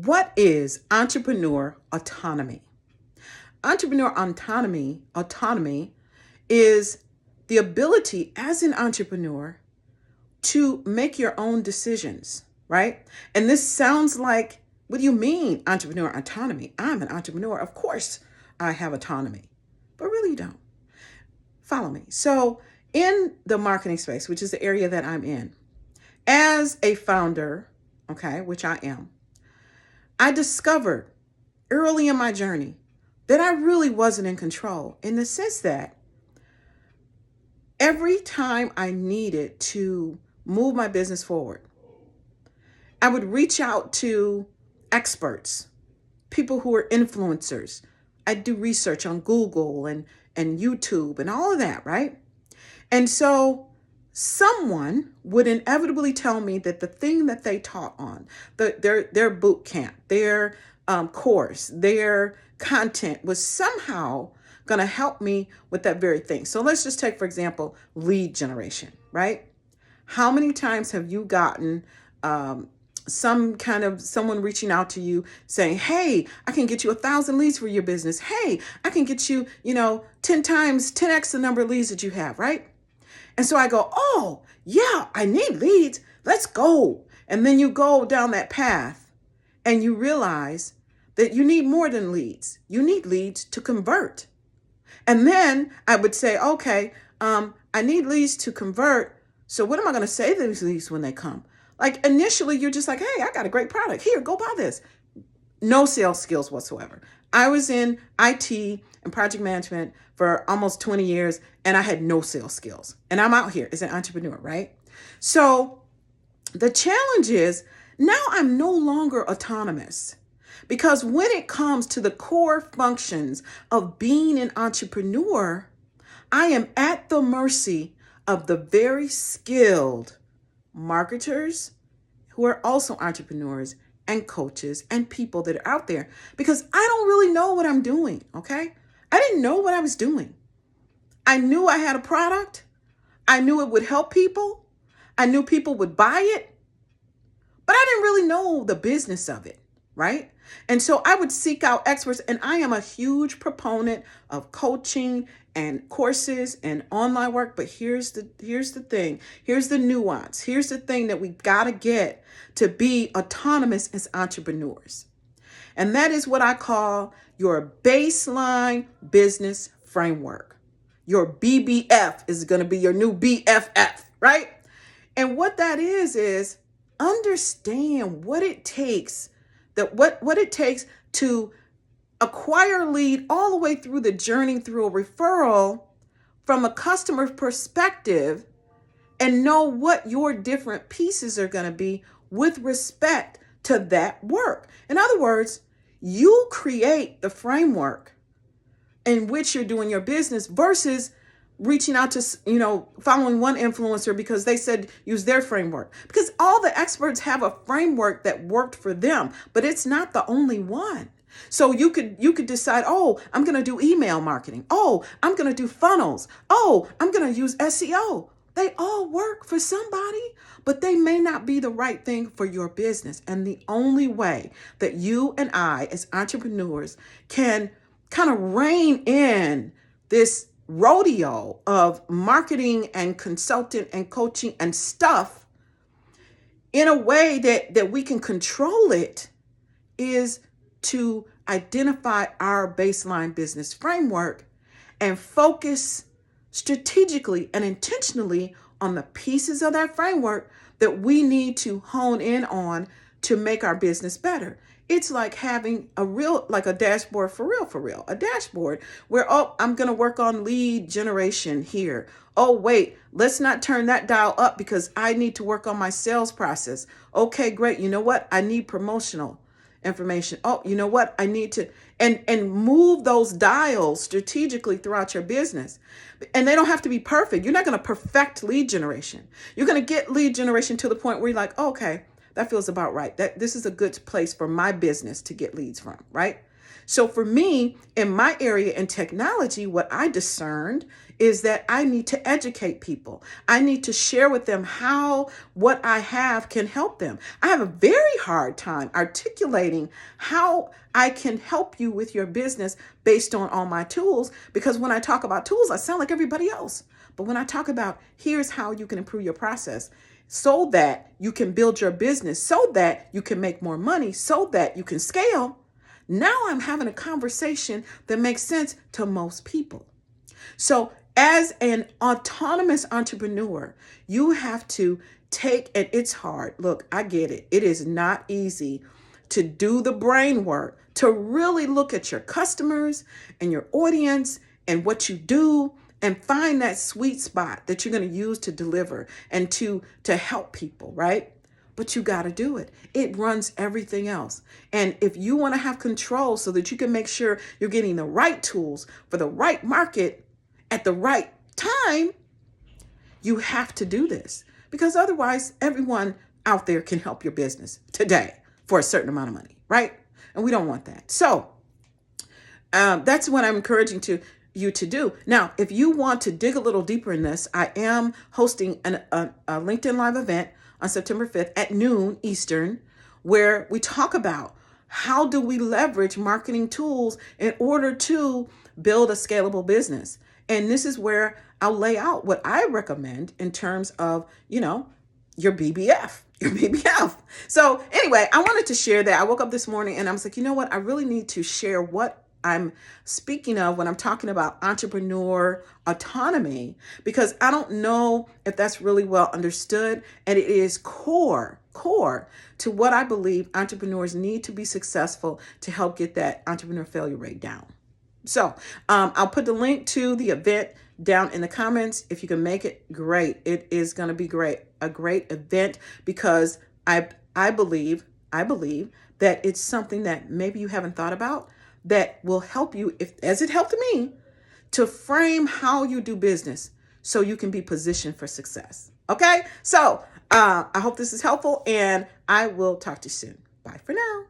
What is entrepreneur autonomy? Entrepreneur autonomy is the ability as an entrepreneur to make your own decisions, right? And this sounds like, what do you mean entrepreneur autonomy? I'm an entrepreneur. Of course I have autonomy, but really you don't. Follow me. So in the marketing space, which is the area that I'm in, as a founder, okay, which I am, I discovered early in my journey that I really wasn't in control, in the sense that every time I needed to move my business forward, I would reach out to experts, people who are influencers. I'd do research on Google and YouTube and all of that, right? And so someone would inevitably tell me that the thing that they taught on, their boot camp, their course, their content was somehow going to help me with that very thing. So let's just take, for example, lead generation, right? How many times have you gotten someone reaching out to you saying, hey, I can get you 1,000 leads for your business. Hey, I can get you, 10x the number of leads that you have, right? And so I go, oh, yeah, I need leads. Let's go. And then you go down that path and you realize that you need more than leads. You need leads to convert. And then I would say, okay, I need leads to convert. So what am I going to say to these leads when they come? Like initially, you're just like, hey, I got a great product. Here, go buy this. No sales skills whatsoever. I was in IT and project management for almost 20 years, and I had no sales skills. And I'm out here as an entrepreneur, right? So the challenge is now I'm no longer autonomous, because when it comes to the core functions of being an entrepreneur, I am at the mercy of the very skilled marketers who are also entrepreneurs and coaches and people that are out there, because I don't really know what I'm doing, okay? I didn't know what I was doing. I knew I had a product. I knew it would help people. I knew people would buy it, but I didn't really know the business of it, right? And so I would seek out experts, and I am a huge proponent of coaching and courses and online work. But here's the thing. Here's the nuance. Here's the thing that we got to get to be autonomous as entrepreneurs. And that is what I call your baseline business framework. Your BBF is going to be your new BFF, right? And what that is understand what it takes, what it takes to acquire a lead all the way through the journey through a referral from a customer perspective, and know what your different pieces are going to be with respect to that work. In other words, you create the framework in which you're doing your business versus reaching out to, following one influencer because they said use their framework. Because all the experts have a framework that worked for them, but it's not the only one. So you could decide, oh, I'm going to do email marketing. Oh, I'm going to do funnels. Oh, I'm going to use SEO. They all work for somebody, but they may not be the right thing for your business. And the only way that you and I as entrepreneurs can kind of rein in this rodeo of marketing and consultant and coaching and stuff in a way that we can control it is to identify our baseline business framework and focus strategically and intentionally on the pieces of that framework that we need to hone in on to make our business better. It's like having a dashboard for real, a dashboard where, oh, I'm going to work on lead generation here. Oh, wait, let's not turn that dial up because I need to work on my sales process. Okay, great. You know what? I need promotional information. Oh, you know what? I need to, and move those dials strategically throughout your business. And they don't have to be perfect. You're not going to perfect lead generation. You're going to get lead generation to the point where you're like, oh, okay, that feels about right. This is a good place for my business to get leads from, right? So for me, in my area in technology, what I discerned is that I need to educate people. I need to share with them how what I have can help them. I have a very hard time articulating how I can help you with your business based on all my tools, because when I talk about tools, I sound like everybody else. But when I talk about here's how you can improve your process so that you can build your business, so that you can make more money, so that you can scale, now I'm having a conversation that makes sense to most people. So as an autonomous entrepreneur, you have to take, and it's hard. Look, I get it. It is not easy to do the brain work, to really look at your customers and your audience and what you do and find that sweet spot that you're going to use to deliver and to help people, right? But you got to do it. It runs everything else. And if you want to have control so that you can make sure you're getting the right tools for the right market at the right time, you have to do this, because otherwise everyone out there can help your business today for a certain amount of money, right? And we don't want that. So that's what I'm encouraging you to do. Now, if you want to dig a little deeper in this, I am hosting a LinkedIn Live event on September 5th at noon Eastern, where we talk about how do we leverage marketing tools in order to build a scalable business. And this is where I'll lay out what I recommend in terms of, your BBF. So anyway, I wanted to share that. I woke up this morning and I was like, you know what? I really need to share what I'm speaking of when I'm talking about entrepreneur autonomy, because I don't know if that's really well understood. And it is core to what I believe entrepreneurs need to be successful to help get that entrepreneur failure rate down. So I'll put the link to the event down in the comments. If you can make it, great. It is going to be a great event, because I believe that it's something that maybe you haven't thought about that will help you, as it helped me, to frame how you do business so you can be positioned for success. Okay? So I hope this is helpful, and I will talk to you soon. Bye for now.